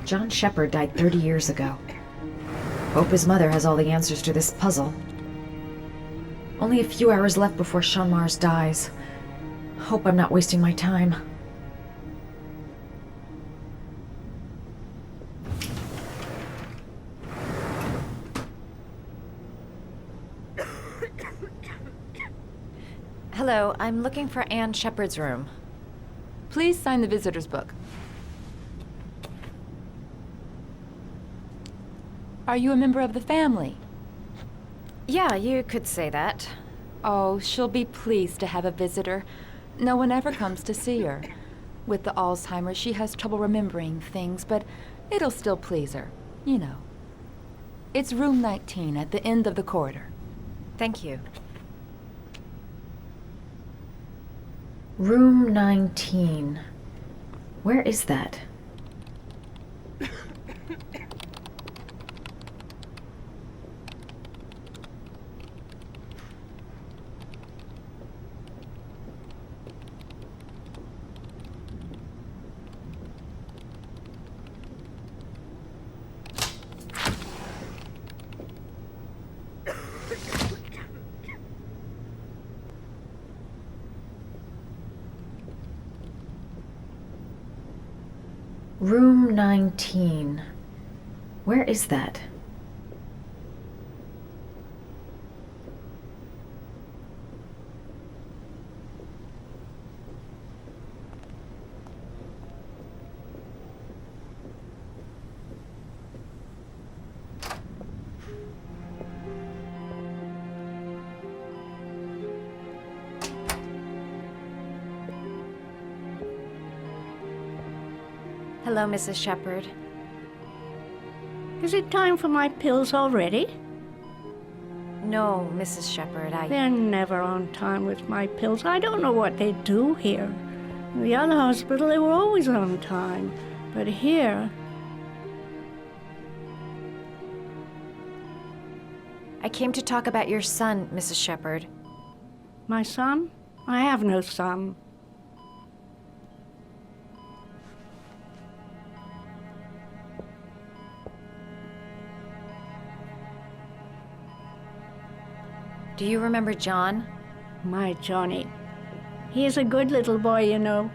John Shepard died 30 years ago. Hope his mother has all the answers to this puzzle. Only a few hours left before Sean Mars dies. Hope I'm not wasting my time. Hello, I'm looking for Anne Shepard's room. Please sign the visitor's book. Are you a member of the family? Yeah, you could say that. Oh, she'll be pleased to have a visitor. No one ever comes to see her. With the Alzheimer's, she has trouble remembering things, but it'll still please her, you know. It's room 19 at the end of the corridor. Thank you. Room 19. Where is that? Room 19. Where is that? Hello, Mrs. Shepard. Is it time for my pills already? No, Mrs. Shepard, They're never on time with my pills. I don't know what they do here. In the other hospital, they were always on time. But here... I came to talk about your son, Mrs. Shepard. My son? I have no son. Do you remember John? My Johnny. He is a good little boy, you know.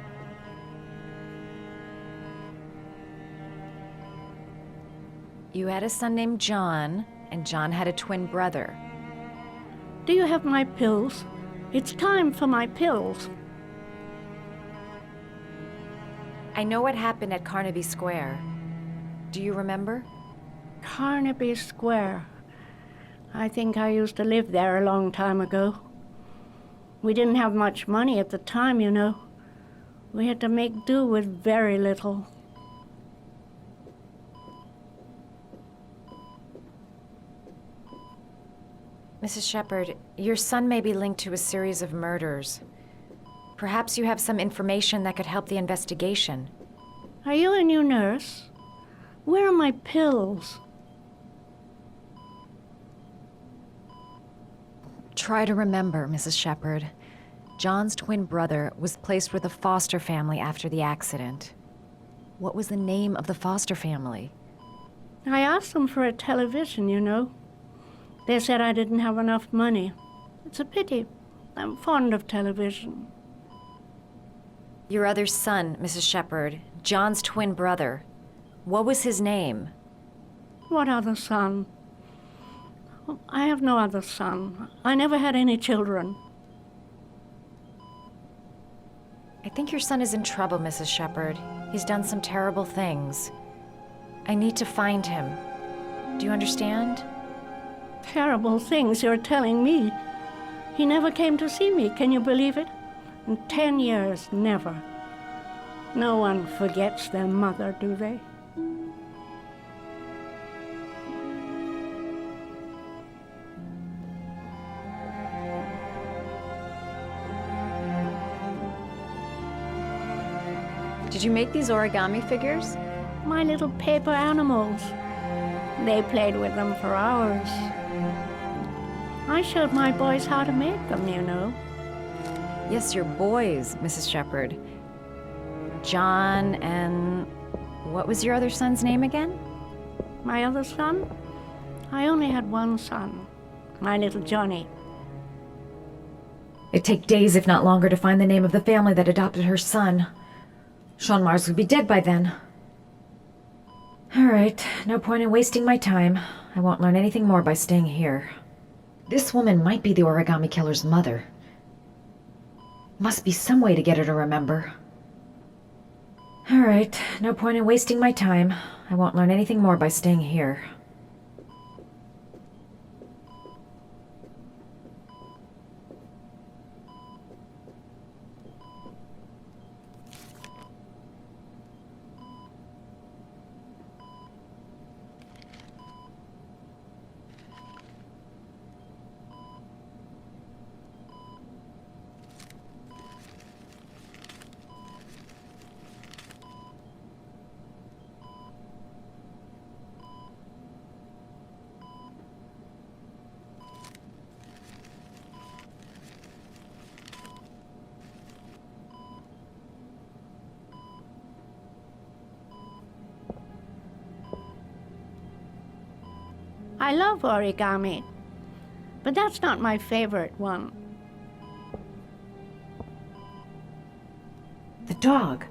You had a son named John, and John had a twin brother. Do you have my pills? It's time for my pills. I know what happened at Carnaby Square. Do you remember? Carnaby Square. I think I used to live there a long time ago. We didn't have much money at the time, you know. We had to make do with very little. Mrs. Shepard, your son may be linked to a series of murders. Perhaps you have some information that could help the investigation. Are you a new nurse? Where are my pills? Try to remember, Mrs. Shepard. John's twin brother was placed with a foster family after the accident. What was the name of the foster family? I asked them for a television, you know. They said I didn't have enough money. It's a pity. I'm fond of television. Your other son, Mrs. Shepard, John's twin brother. What was his name? What other son? I have no other son. I never had any children. I think your son is in trouble, Mrs. Shepard. He's done some terrible things. I need to find him. Do you understand? Terrible things you're telling me. He never came to see me, can you believe it? In 10 years, never. No one forgets their mother, do they? Did you make these origami figures? My little paper animals. They played with them for hours. I showed my boys how to make them, you know. Yes, your boys, Mrs. Shepard. John and... What was your other son's name again? My other son? I only had one son, my little Johnny. It'd take days, if not longer, to find the name of the family that adopted her son. Sean Mars would be dead by then. All right, no point in wasting my time. I won't learn anything more by staying here. This woman might be the origami killer's mother. Must be some way to get her to remember. All right, no point in wasting my time. I won't learn anything more by staying here. I love origami, but that's not my favorite one. The dog.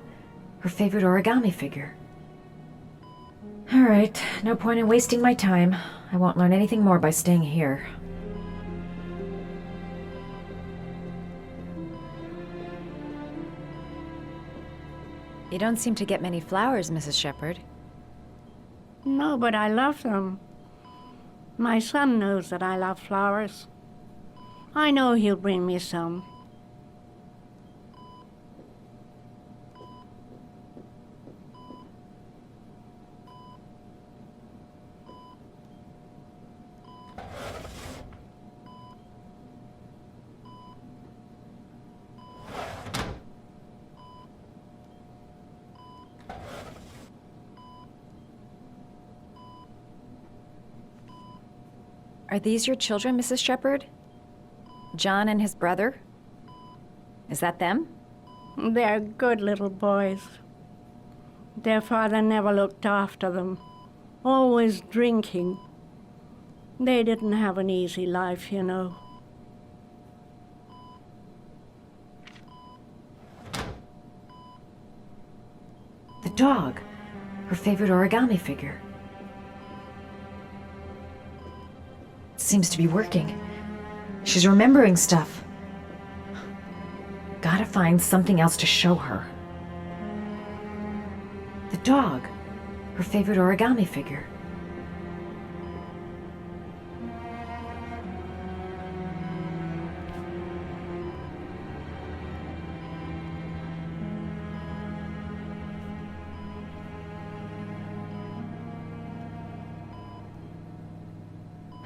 Her favorite origami figure. All right, no point in wasting my time. I won't learn anything more by staying here. You don't seem to get many flowers, Mrs. Shepherd. No, but I love them. My son knows that I love flowers. I know he'll bring me some. Are these your children, Mrs. Shepherd? John and his brother? Is that them? They're good little boys. Their father never looked after them, always drinking. They didn't have an easy life, you know. The dog. Her favorite origami figure. Seems to be working. She's remembering stuff. Gotta find something else to show her. The dog. Her favorite origami figure.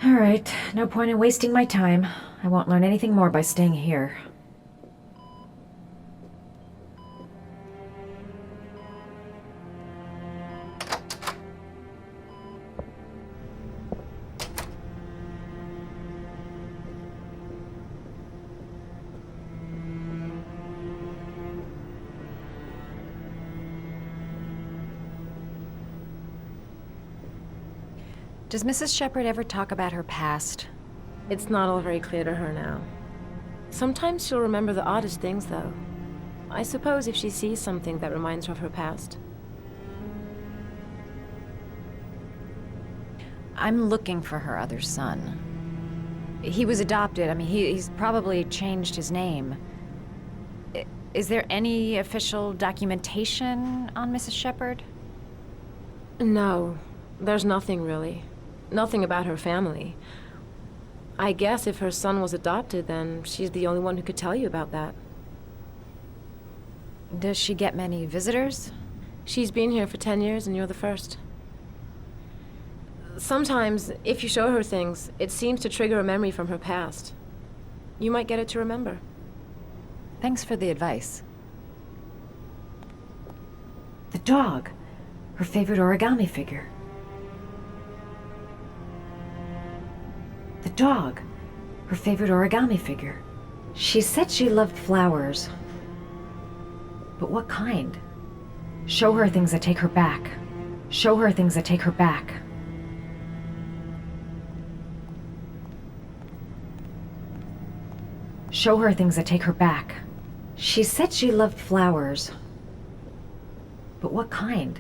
All right, no point in wasting my time. I won't learn anything more by staying here. Does Mrs. Shepherd ever talk about her past? It's not all very clear to her now. Sometimes she'll remember the oddest things, though. I suppose if she sees something that reminds her of her past. I'm looking for her other son. He was adopted. I mean, he's probably changed his name. Is there any official documentation on Mrs. Shepherd? No, there's nothing really. Nothing about her family. I guess if her son was adopted, then she's the only one who could tell you about that. Does she get many visitors? She's been here for 10 years and you're the first. Sometimes, if you show her things, it seems to trigger a memory from her past. You might get it to remember. Thanks for the advice. The dog. Her favorite origami figure. The dog. Her favorite origami figure. She said she loved flowers. But what kind? Show her things that take her back. Show her things that take her back. Show her things that take her back. She said she loved flowers. But what kind?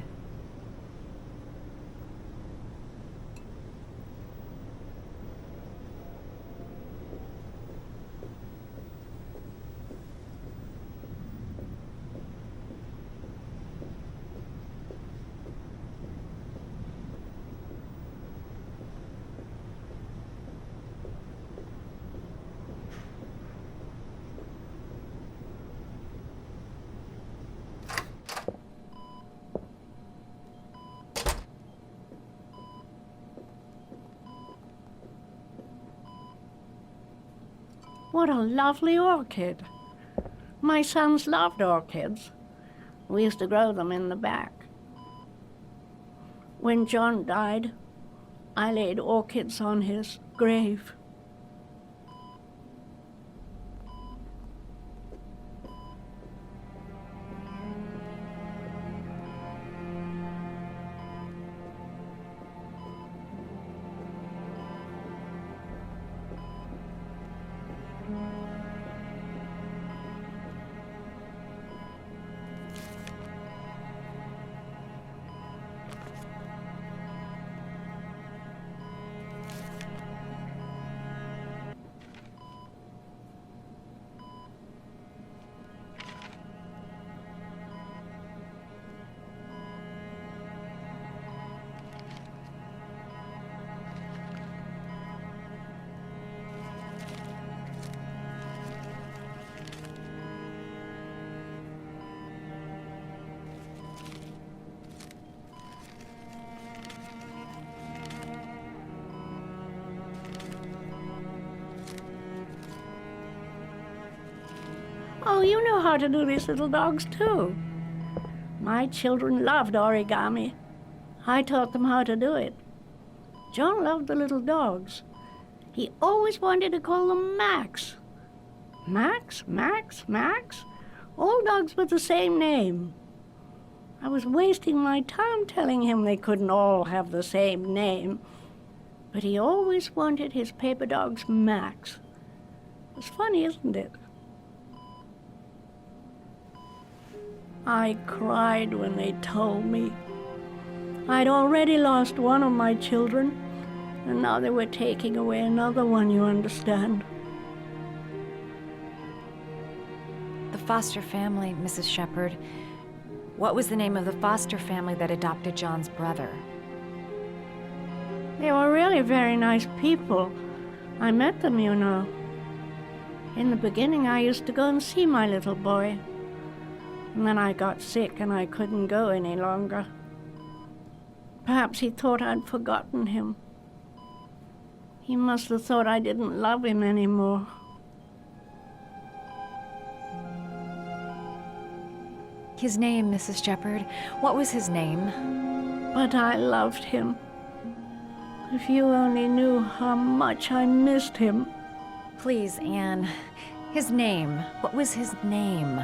What a lovely orchid. My sons loved orchids. We used to grow them in the back. When John died, I laid orchids on his grave. Oh, you know how to do these little dogs, too. My children loved origami. I taught them how to do it. John loved the little dogs. He always wanted to call them Max. Max, Max, Max? All dogs with the same name. I was wasting my time telling him they couldn't all have the same name. But he always wanted his paper dogs Max. It's funny, isn't it? I cried when they told me. I'd already lost one of my children, and now they were taking away another one, you understand. The foster family, Mrs. Shepherd. What was the name of the foster family that adopted John's brother? They were really very nice people. I met them, you know. In the beginning, I used to go and see my little boy. And then I got sick and I couldn't go any longer. Perhaps he thought I'd forgotten him. He must have thought I didn't love him anymore. His name, Mrs. Shepherd. What was his name? But I loved him. If you only knew how much I missed him. Please, Anne. His name. What was his name?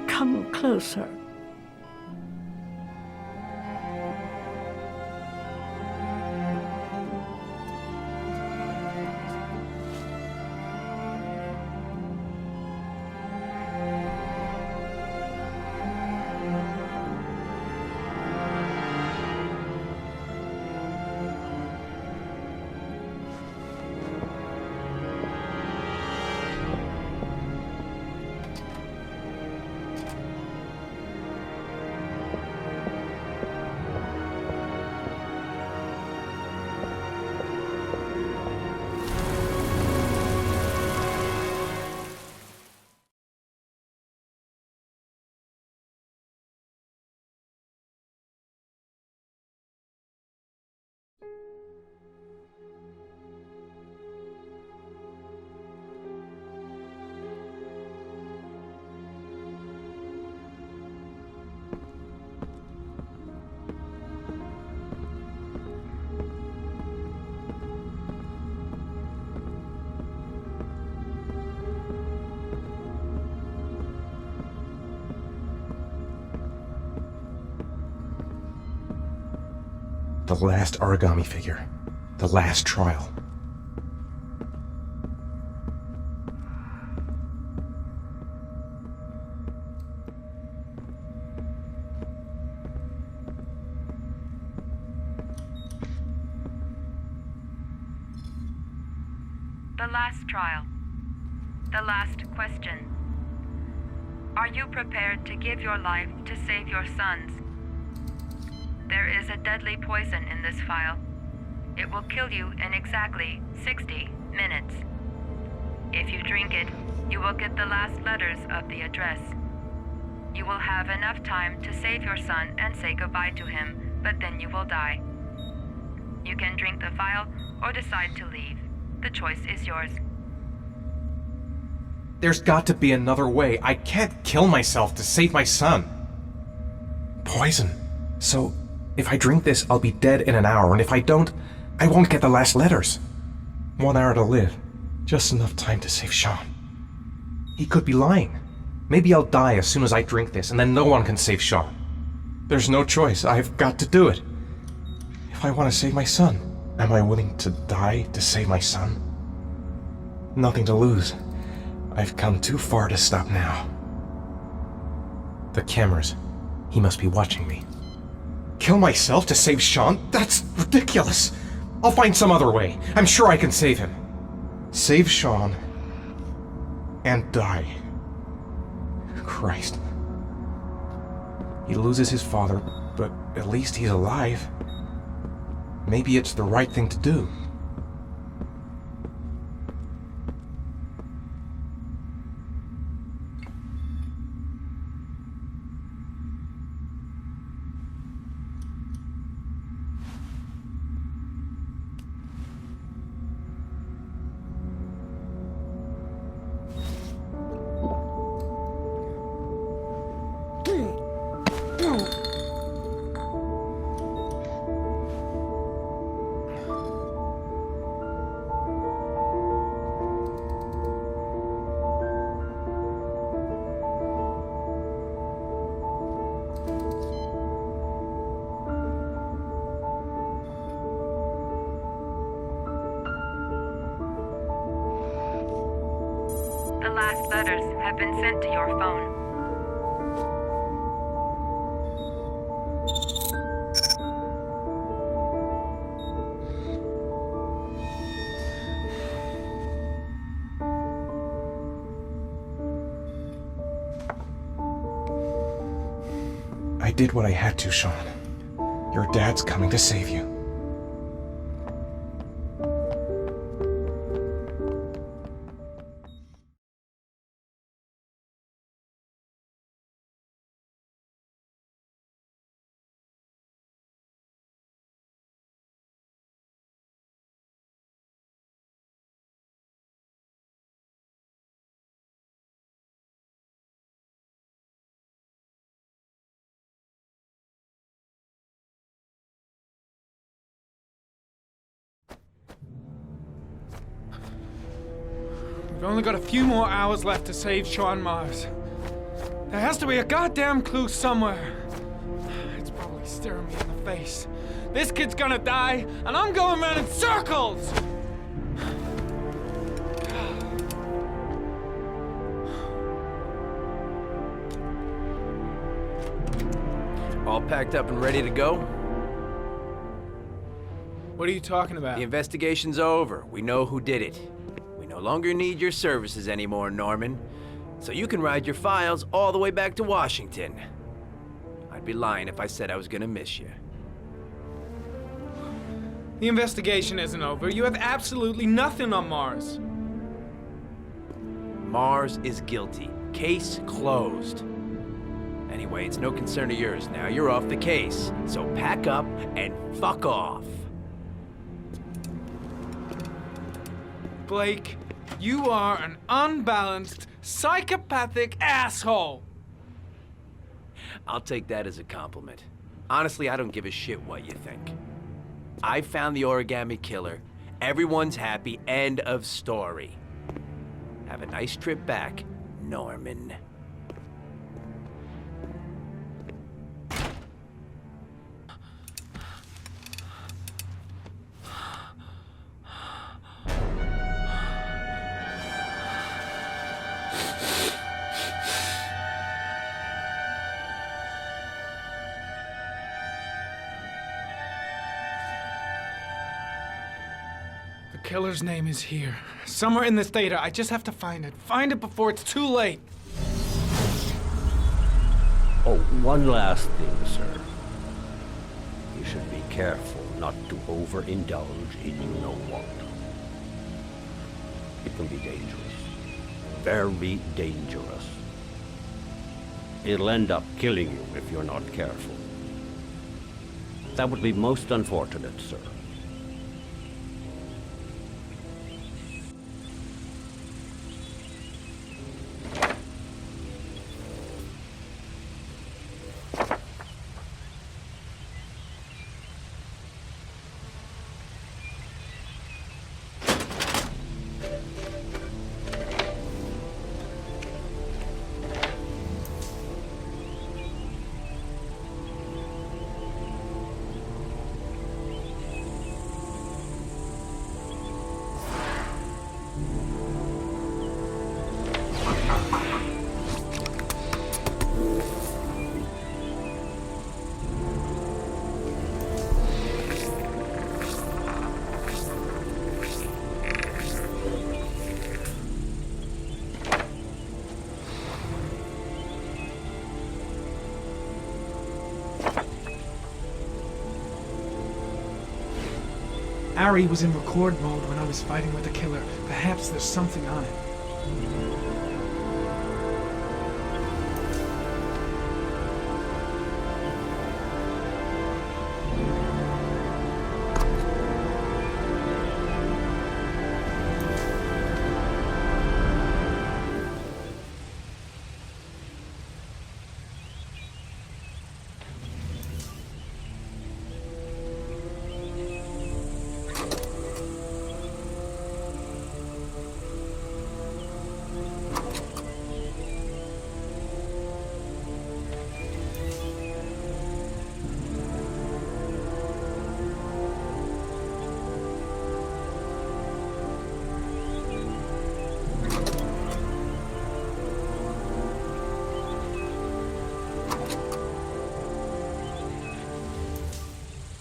Come closer. The last origami figure. The last trial. The last trial. The last question. Are you prepared to give your life to save your sons? There is a deadly poison in this vial. It will kill you in exactly 60 minutes. If you drink it, you will get the last letters of the address. You will have enough time to save your son and say goodbye to him, but then you will die. You can drink the vial or decide to leave. The choice is yours. There's got to be another way. I can't kill myself to save my son. Poison. So, if I drink this, I'll be dead in an hour, and if I don't, I won't get the last letters. 1 hour to live. Just enough time to save Sean. He could be lying. Maybe I'll die as soon as I drink this, and then no one can save Sean. There's no choice. I've got to do it. If I want to save my son, am I willing to die to save my son? Nothing to lose. I've come too far to stop now. The cameras. He must be watching me. Kill myself to save Sean? That's ridiculous. I'll find some other way. I'm sure I can save him. Save Sean and die. Christ. He loses his father, but at least he's alive. Maybe it's the right thing to do. The last letters have been sent to your phone. I did what I had to, Sean. Your dad's coming to save you. We've only got a few more hours left to save Sean Mars. There has to be a goddamn clue somewhere. It's probably staring me in the face. This kid's gonna die, and I'm going around in circles! All packed up and ready to go? What are you talking about? The investigation's over. We know who did it. We no longer need your services anymore, Norman. So you can ride your files all the way back to Washington. I'd be lying if I said I was gonna miss you. The investigation isn't over. You have absolutely nothing on Mars. Mars is guilty. Case closed. Anyway, it's no concern of yours now. You're off the case. So pack up and fuck off. Blake, you are an unbalanced, psychopathic asshole! I'll take that as a compliment. Honestly, I don't give a shit what you think. I found the origami killer. Everyone's happy. End of story. Have a nice trip back, Norman. killer's name is here. Somewhere in this data. I just have to find it. Find it before it's too late. Oh, one last thing, sir. You should be careful not to overindulge in you-know-what. It can be dangerous. Very dangerous. It'll end up killing you if you're not careful. That would be most unfortunate, sir. Ari was in record mode when I was fighting with the killer. Perhaps there's something on it.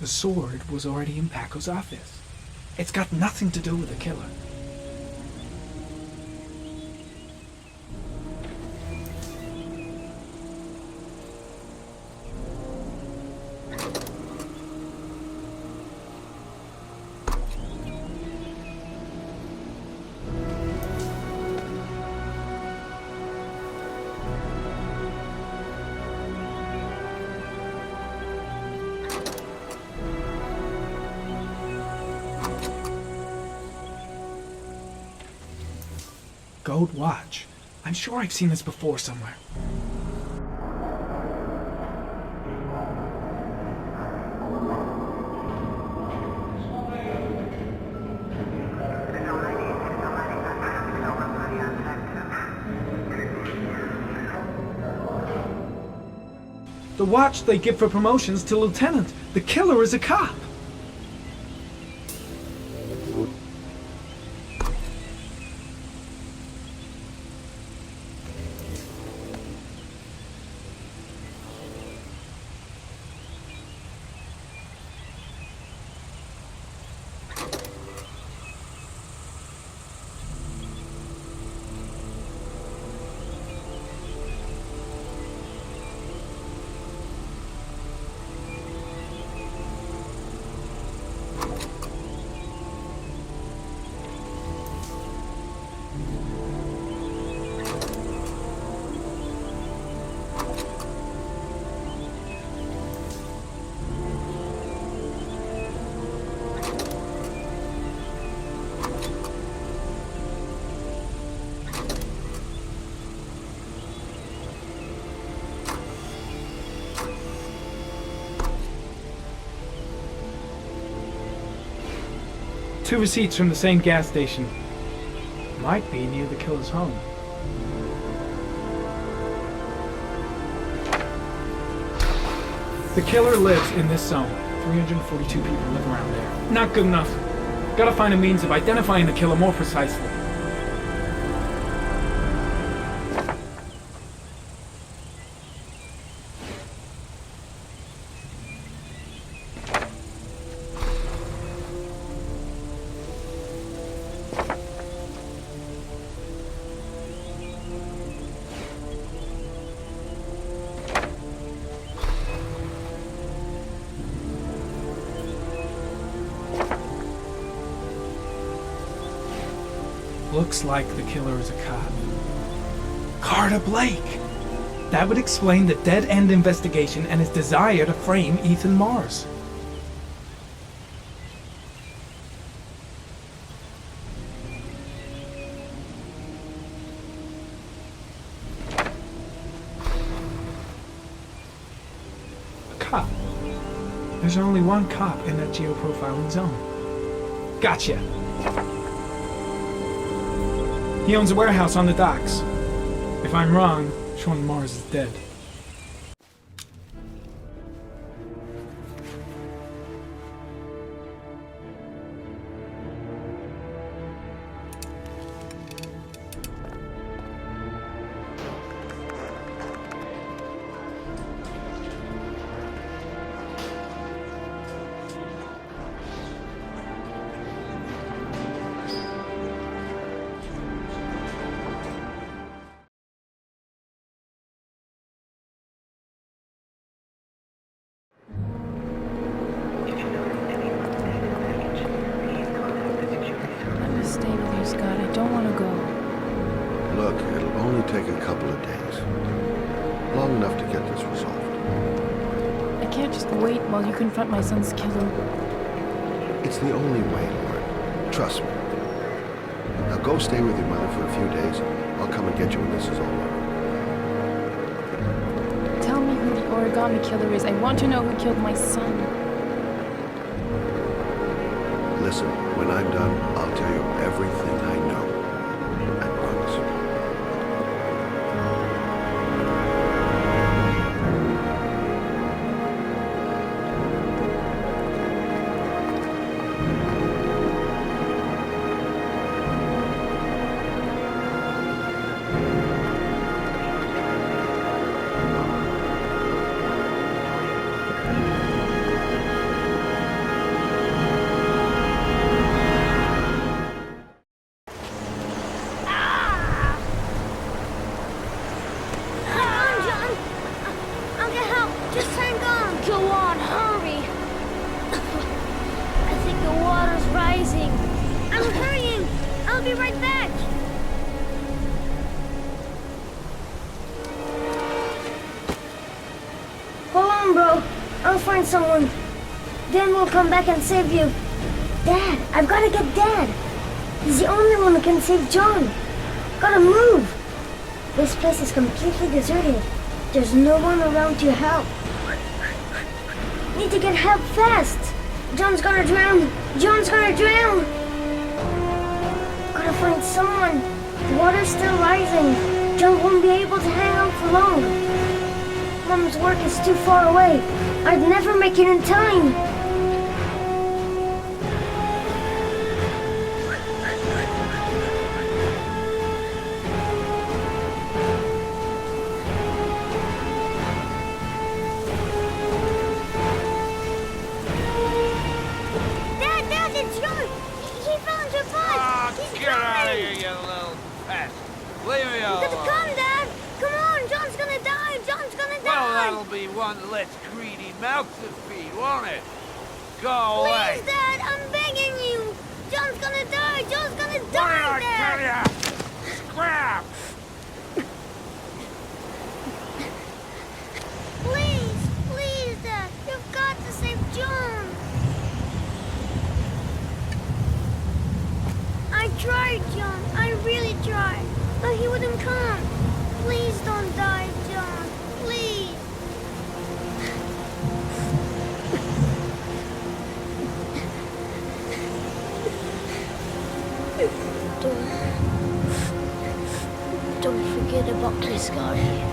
The sword was already in Paco's office. It's got nothing to do with the killer. Gold watch. I'm sure I've seen this before somewhere. The watch they give for promotions to lieutenant. The killer is a cop. Two receipts from the same gas station. Might be near the killer's home. The killer lives in this zone. 342 people live around there. Not good enough. Gotta find a means of identifying the killer more precisely. looks like the killer is a cop. Carter Blake! That would explain the dead-end investigation and his desire to frame Ethan Mars. A cop. There's only one cop in that geoprofiling zone. Gotcha. He owns a warehouse on the docks. If I'm wrong, Sean Mars is dead. Let me stay with you, Scott. I don't want to go. Look, it'll only take a couple of days. Long enough to get this resolved. I can't just wait while you confront my son's killer. It's the only way, Lauren. Trust me. Now go stay with your mother for a few days. I'll come and get you when this is all over. Tell me who the origami killer is. I want to know who killed my son. Listen, when I'm done, I'll tell you everything I know. I promise. I'll find someone. Then we'll come back and save you. Dad, I've got to get Dad. He's the only one who can save John. Gotta move. This place is completely deserted. There's no one around to help. Need to get help fast. John's gonna drown. John's gonna drown. Gotta find someone. The water's still rising. John won't be able to hang out for long. Mom's work is too far away. I'd never make it in time. Dad, it's John. He fell into a pond. He's Get out of here, you little pest. Leave me alone. Come, Dad. Come on, John's gonna die. John's gonna die. Well, that'll be one less greedy mouth to feed, won't it? Go away. Please, Dad, I'm begging you. John's gonna die. John's gonna What die, did I Dad. tell ya? Scrap! Please, Dad. You've got to save John. I tried, John. I really tried. But he wouldn't come. Please don't die, John. Please. Don't forget about this guy.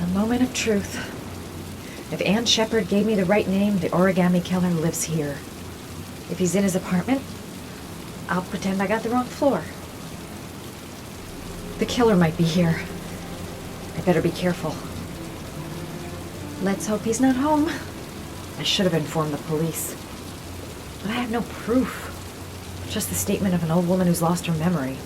The moment of truth. If Ann Shepard gave me the right name, the origami killer lives here. If he's in his apartment, I'll pretend I got the wrong floor. The killer might be here. I better be careful. Let's hope he's not home. I should have informed the police. But I have no proof. Just the statement of an old woman who's lost her memory.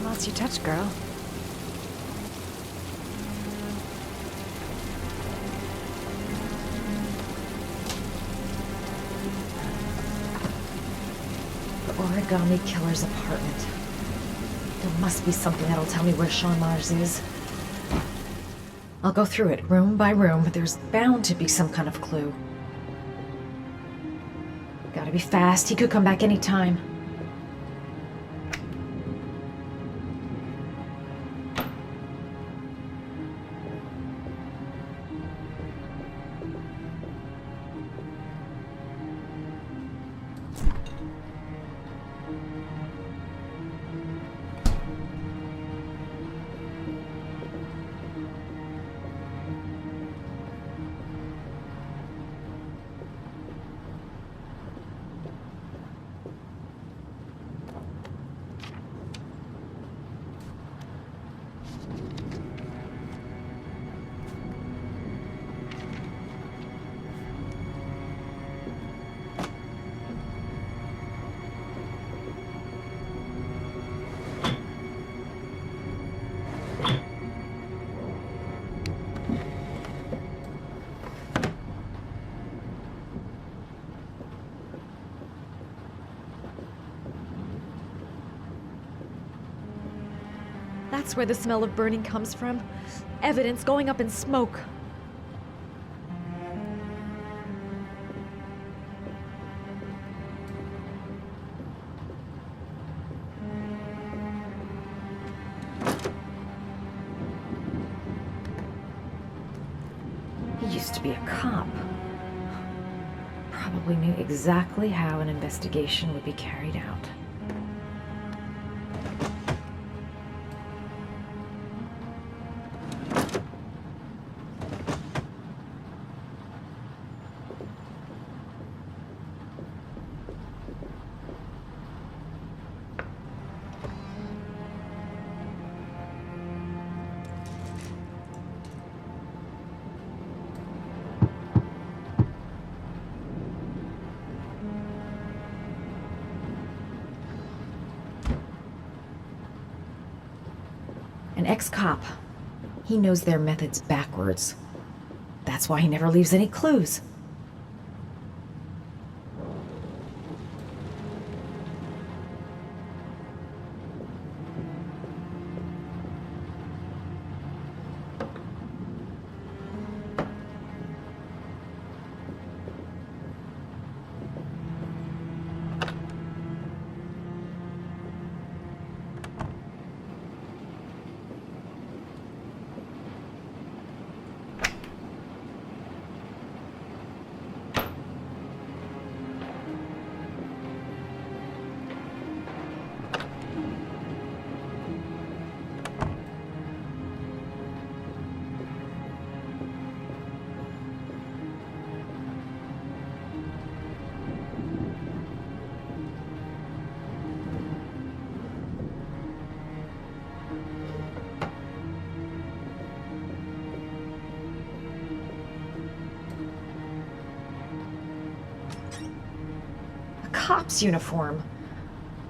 Lost your touch, girl. The origami killer's apartment. There must be something that'll tell me where Sean Mars is. I'll go through it room by room, but there's bound to be some kind of clue. Gotta be fast. He could come back any time. That's where the smell of burning comes from. Evidence going up in smoke. He used to be a cop. Probably knew exactly how an investigation would be carried out. An ex-cop. He knows their methods backwards. That's why he never leaves any clues. cop's uniform.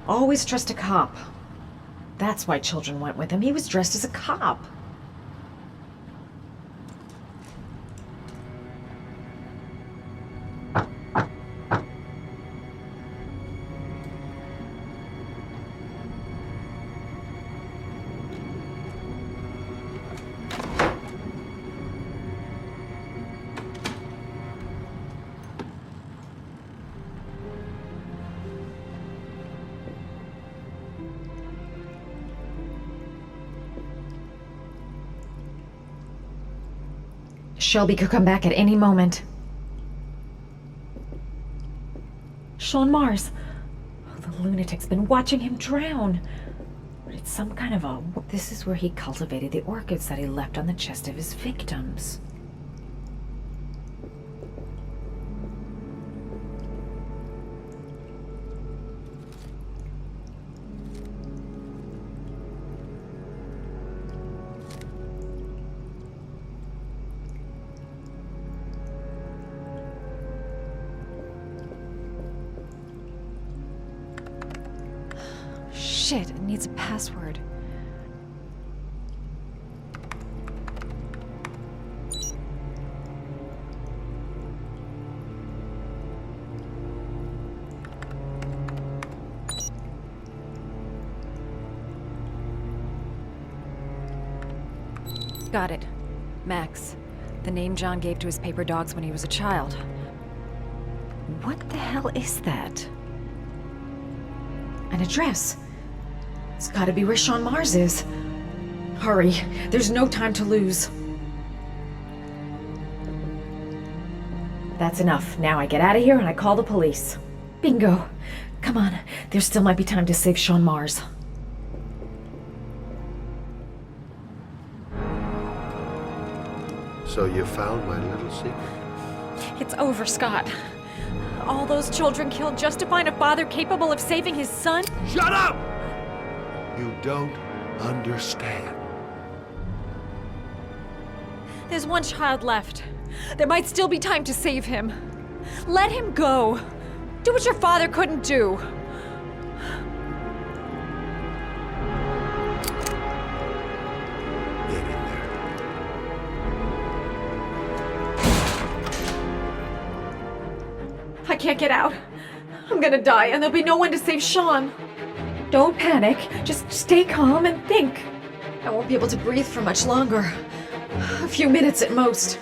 Always trust a cop. That's why children went with him. He was dressed as a cop. Shelby could come back at any moment. Sean Mars. Oh, the lunatic's been watching him drown. But it's some kind of a... This is where he cultivated the orchids that he left on the chest of his victims. Shit, it needs a password. Got it. Max. The name John gave to his paper dogs when he was a child. What the hell is that? An address. It's gotta be where Sean Mars is. Hurry, there's no time to lose. That's enough. Now I get out of here and I call the police. Bingo. Come on, there still might be time to save Sean Mars. So you found my little secret? It's over, Scott. All those children killed just to find a father capable of saving his son? Shut up! You don't understand. There's one child left. There might still be time to save him. Let him go. Do what your father couldn't do. Get in there. I can't get out. I'm gonna die and there'll be no one to save Sean. Don't panic. Just stay calm and think. I won't be able to breathe for much longer. A few minutes at most.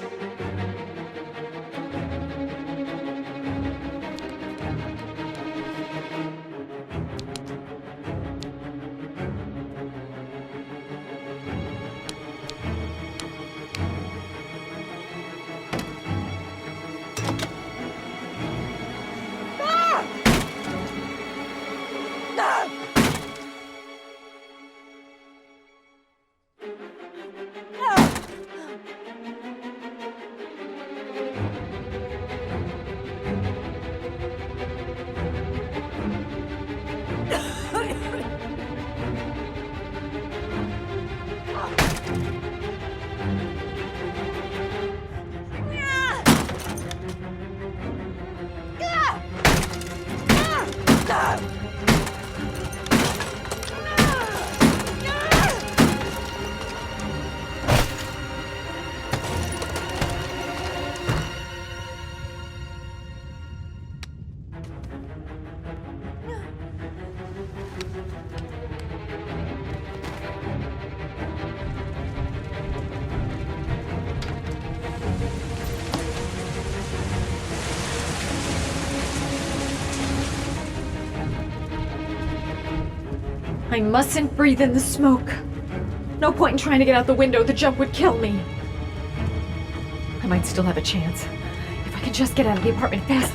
I mustn't breathe in the smoke. No point in trying to get out the window. The jump would kill me. I might still have a chance. If I could just get out of the apartment fast.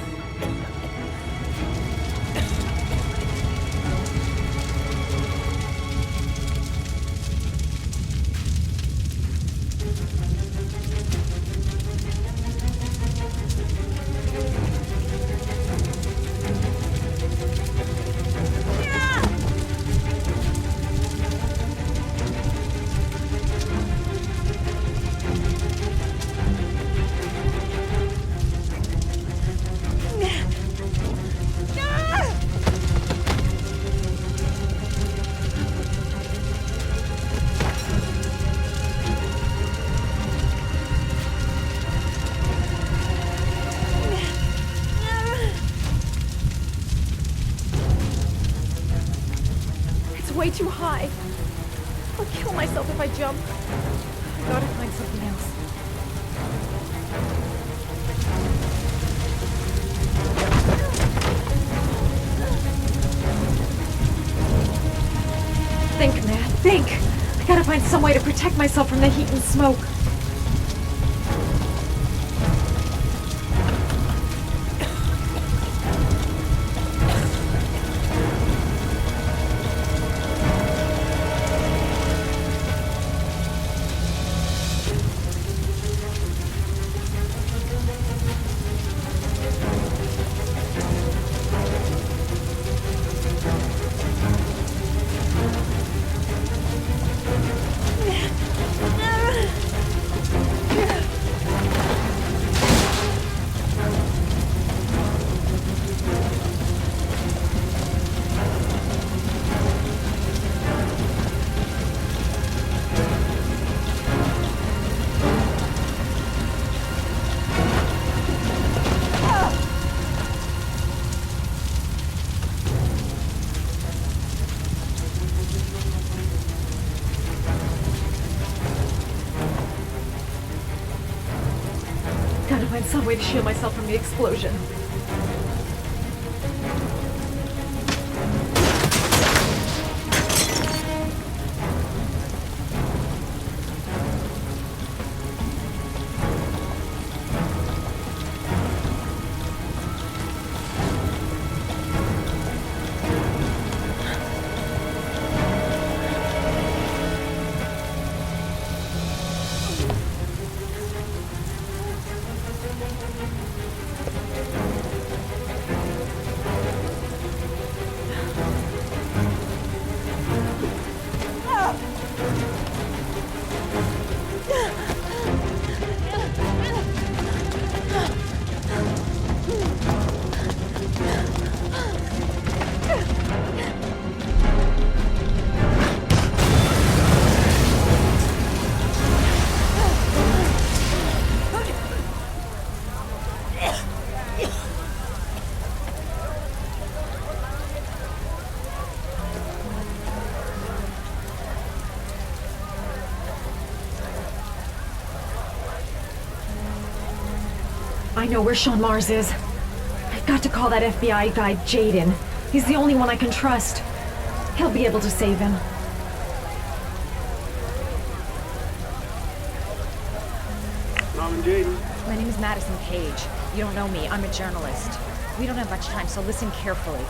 It's way too high. I'll kill myself if I jump. I gotta find something else. Think, man, think! I gotta find some way to protect myself from the heat and smoke. Gotta find some way to shield myself from the explosion. I know where Sean Mars is. I've got to call that FBI guy Jaden. He's the only one I can trust. He'll be able to save him. Mom and Jaden. My name is Madison Page. You don't know me. I'm a journalist. We don't have much time, so listen carefully.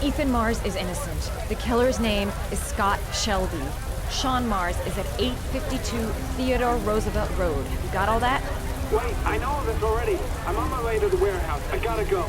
Ethan Mars is innocent. The killer's name is Scott Shelby. Sean Mars is at 852 Theodore Roosevelt Road. You got all that? Wait, I know this already. I'm on my way to the warehouse. I gotta go.